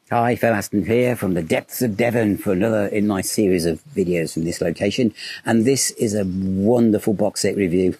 Hi, Phil Aston here from the depths of Devon for another in my series of videos from this location. And this is a wonderful box set review.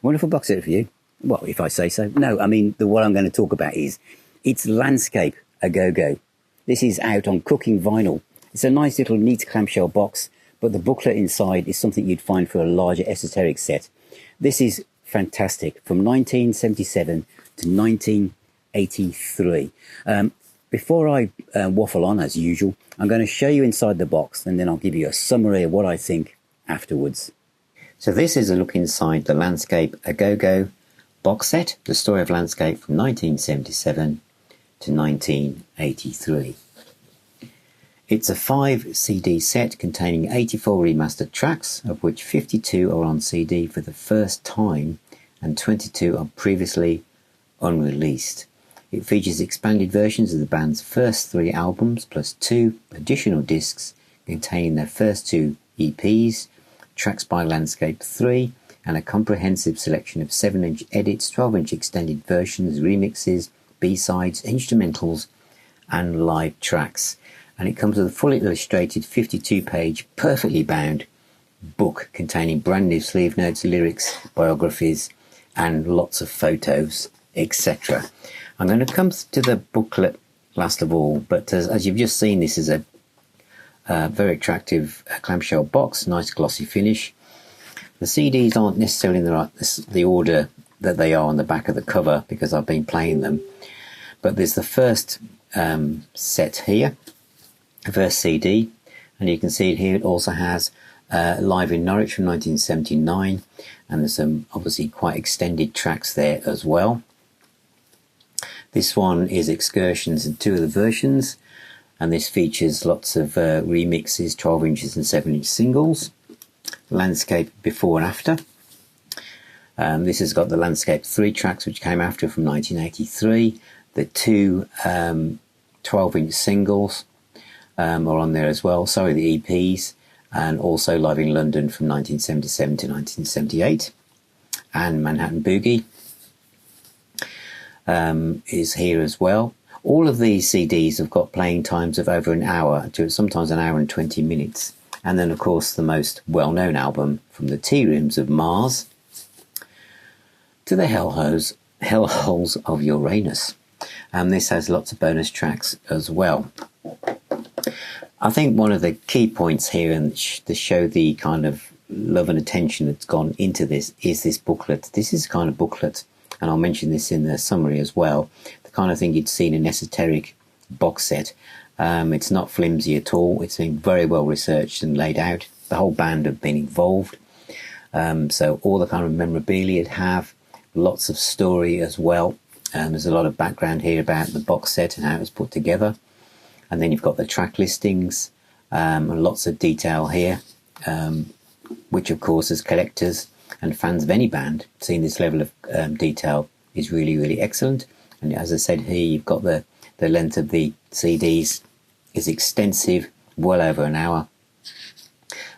Wonderful box set review. Well, if I say so. No, I mean, what I'm going to talk about is it's Landscape A Go-Go. This is out on Cooking Vinyl. It's a nice little neat clamshell box, but the booklet inside is something you'd find for a larger esoteric set. This is fantastic, from 1977 to 1983. Before I waffle on, as usual, I'm going to show you inside the box, and then I'll give you a summary of what I think afterwards. So this is a look inside the Landscape A Go-Go box set, the story of Landscape from 1977 to 1983. It's a 5 CD set containing 84 remastered tracks, of which 52 are on CD for the first time and 22 are previously unreleased. It features expanded versions of the band's first 3 albums, plus 2 additional discs containing their first 2 EPs, tracks by Landscape 3, and a comprehensive selection of 7-inch edits, 12-inch extended versions, remixes, B-sides, instrumentals, and live tracks. And it comes with a fully illustrated 52-page, perfectly bound book containing brand new sleeve notes, lyrics, biographies, and lots of photos, etc. I'm going to come to the booklet last of all, but as you've just seen, this is a very attractive clamshell box, nice glossy finish. The CDs aren't necessarily in the order that they are on the back of the cover because I've been playing them, but there's the first set here, the first CD, and you can see it here. It also has Live in Norwich from 1979, and there's some obviously quite extended tracks there as well. This one is Excursions in 2 of the versions, and this features lots of remixes, 12 inches and 7-inch singles. Landscape before and after. This has got the Landscape 3 tracks, which came after from 1983. The 2 12-inch singles are on there as well, sorry, the EPs, and also Live in London from 1977 to 1978. And Manhattan Boogie is here as well. All of these CDs have got playing times of over an hour to sometimes an hour and 20 minutes. And then, of course, the most well-known album, From the Tea Rooms of Mars to the Hellholes of Uranus. And this has lots of bonus tracks as well. I think one of the key points here, and to show the kind of love and attention that's gone into this, is this booklet. This is kind of booklet, and I'll mention this in the summary as well, the kind of thing you'd see in an esoteric box set. It's not flimsy at all. It's been very well researched and laid out. The whole band have been involved. So all the kind of memorabilia have, lots of story as well. There's a lot of background here about the box set and how it was put together. And then you've got the track listings and lots of detail here, which of course as collectors and fans of any band, seeing this level of detail is really, really excellent. And as I said here, you've got the length of the CDs is extensive, well over an hour,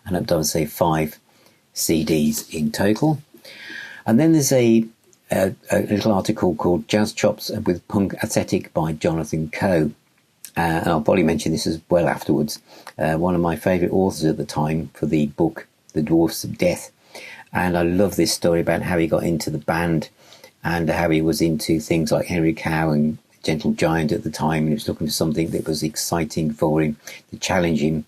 and up to, say, 5 CDs in total. And then there's a little article called Jazz Chops with Punk Aesthetic by Jonathan Coe. And I'll probably mention this as well afterwards. One of my favourite authors at the time for the book, The Dwarfs of Death. And I love this story about how he got into the band and how he was into things like Henry Cow and Gentle Giant at the time. And he was looking for something that was exciting for him, to challenge him.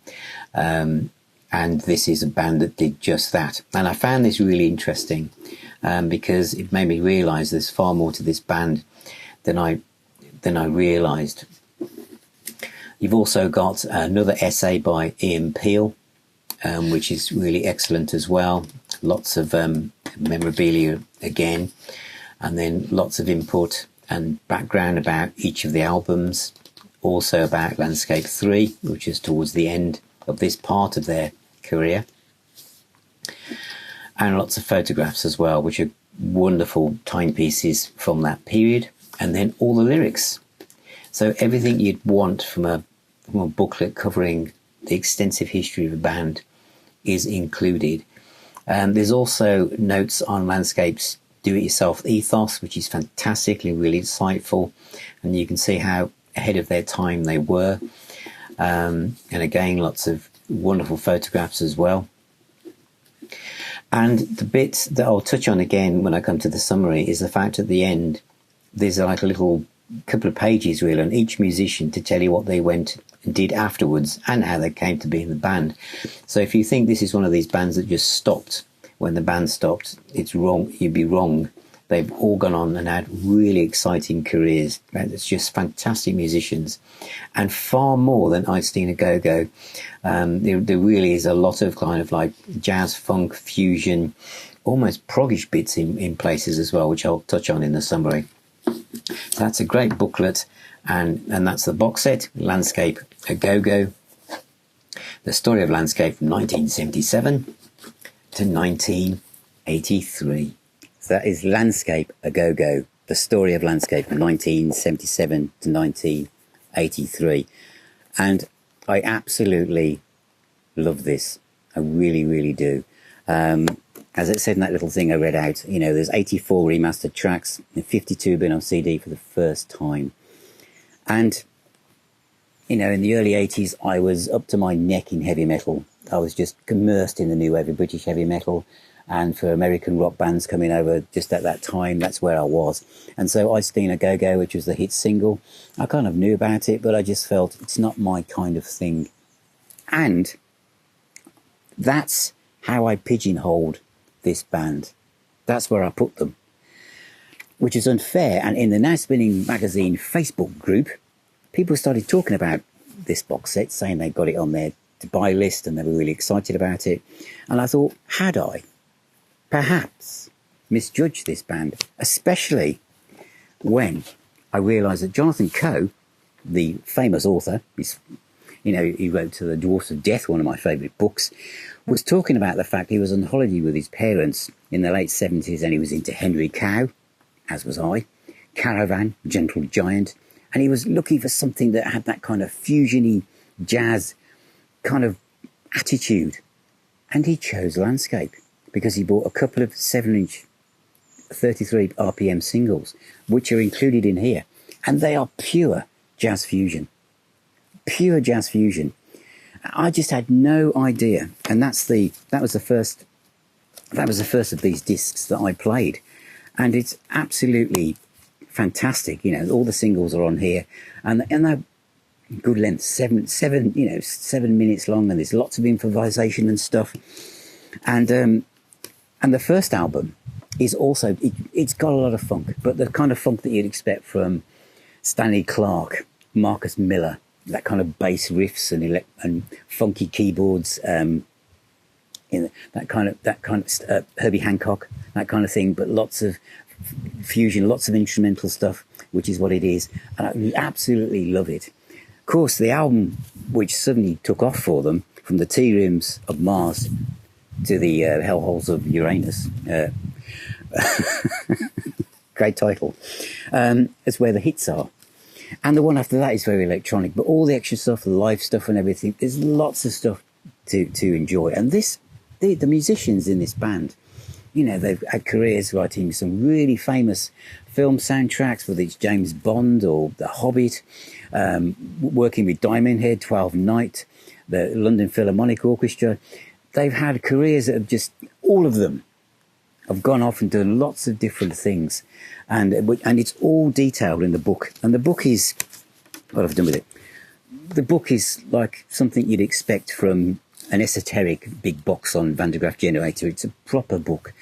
And this is a band that did just that. And I found this really interesting because it made me realise there's far more to this band than I realised. You've also got another essay by Ian Peel, which is really excellent as well. Lots of memorabilia again, and then lots of input and background about each of the albums. Also about Landscape 3, which is towards the end of this part of their career. And lots of photographs as well, which are wonderful timepieces from that period. And then all the lyrics. So everything you'd want from a booklet covering the extensive history of a band is included. There's also notes on Landscape's do-it-yourself ethos, which is fantastically really insightful, and you can see how ahead of their time they were. And again, lots of wonderful photographs as well. And the bit that I'll touch on again when I come to the summary is the fact at the end, there's like a little couple of pages really on each musician to tell you what they went and did afterwards and how they came to be in the band. So if you think this is one of these bands that just stopped when the band stopped, it's wrong. You'd be wrong. They've all gone on and had really exciting careers. It's just fantastic musicians, and far more than Einstein a Go-Go. There really is a lot of kind of like jazz, funk, fusion, almost proggish bits in places as well, which I'll touch on in the summary. So that's a great booklet, and that's the box set, Landscape a Go-Go, the story of Landscape from 1977 to 1983. So that is Landscape a Go-Go, the story of Landscape from 1977 to 1983. And I absolutely love this. I really, really do. As it said in that little thing I read out, you know, there's 84 remastered tracks and 52 been on CD for the first time. And, you know, in the early 80s, I was up to my neck in heavy metal. I was just immersed in the new wave of British heavy metal. And for American rock bands coming over just at that time, that's where I was. And so Einstein a Go-Go, which was the hit single, I kind of knew about it, but I just felt it's not my kind of thing. And that's how I pigeonholed this band. That's where I put them, which is unfair. And in the Now Spinning Magazine Facebook group, people started talking about this box set, saying they got it on their to-buy list and they were really excited about it. And I thought, had I perhaps misjudged this band, especially when I realised that Jonathan Coe, the famous author, he wrote to the Dwarfs of Death, one of my favourite books, was talking about the fact he was on holiday with his parents in the late 70s and he was into Henry Cow, as was I, Caravan, Gentle Giant, and he was looking for something that had that kind of fusiony jazz kind of attitude. And he chose Landscape because he bought a couple of 7-inch 33 RPM singles, which are included in here. And they are pure jazz fusion. Pure jazz fusion. I just had no idea. And that was the first of these discs that I played. And it's absolutely fantastic. You know, all the singles are on here. And they're good length, 7 minutes long, and there's lots of improvisation and stuff. And the first album is also, it's got a lot of funk, but the kind of funk that you'd expect from Stanley Clarke, Marcus Miller, that kind of bass riffs and funky keyboards, that kind of Herbie Hancock, that kind of thing, but lots of fusion, lots of instrumental stuff, which is what it is. And I absolutely love it. Of course, the album which suddenly took off for them, from the T-rims of Mars to the hellholes of Uranus, great title, is Where the Hits Are. And the one after that is very electronic, but all the extra stuff, the live stuff and everything, there's lots of stuff to enjoy. And the musicians in this band, you know, they've had careers writing some really famous film soundtracks, whether it's James Bond or The Hobbit, working with Diamond Head, 12 Night, the London Philharmonic Orchestra. They've had careers that have just, all of them have gone off and done lots of different things. And it's all detailed in the book. And the book is, what I've done with it, the book is like something you'd expect from an esoteric big box on Van de Graaff Generator. It's a proper book.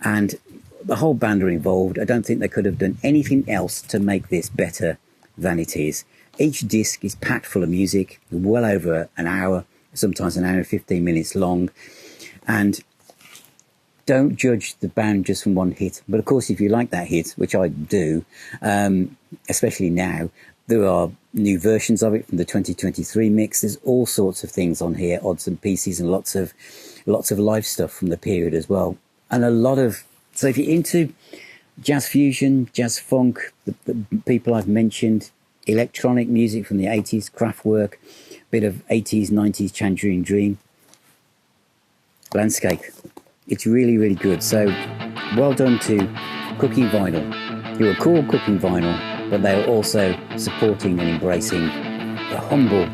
And the whole band are involved. I don't think they could have done anything else to make this better than it is. Each disc is packed full of music, well over an hour, sometimes an hour and 15 minutes long. And don't judge the band just from one hit. But of course, if you like that hit, which I do, especially now, there are new versions of it from the 2023 mix. There's all sorts of things on here, odds and pieces, and lots of live stuff from the period as well. And so if you're into jazz fusion, jazz funk, the people I've mentioned, electronic music from the 80s, Kraftwerk, bit of 80s, 90s Tangerine Dream, Landscape. It's really, really good. So well done to Cooking Vinyl. You're a cool Cooking Vinyl. but they are also supporting and embracing the humble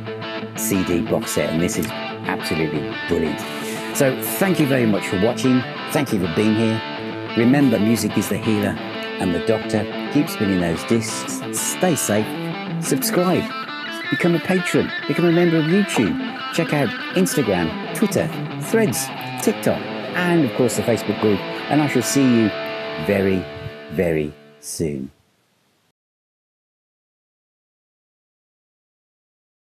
CD box set, and this is absolutely brilliant. So thank you very much for watching. Thank you for being here. Remember, music is the healer and the doctor. Keep spinning those discs. Stay safe. Subscribe. Become a patron. Become a member of YouTube. Check out Instagram, Twitter, Threads, TikTok, and of course the Facebook group. And I shall see you very, very soon.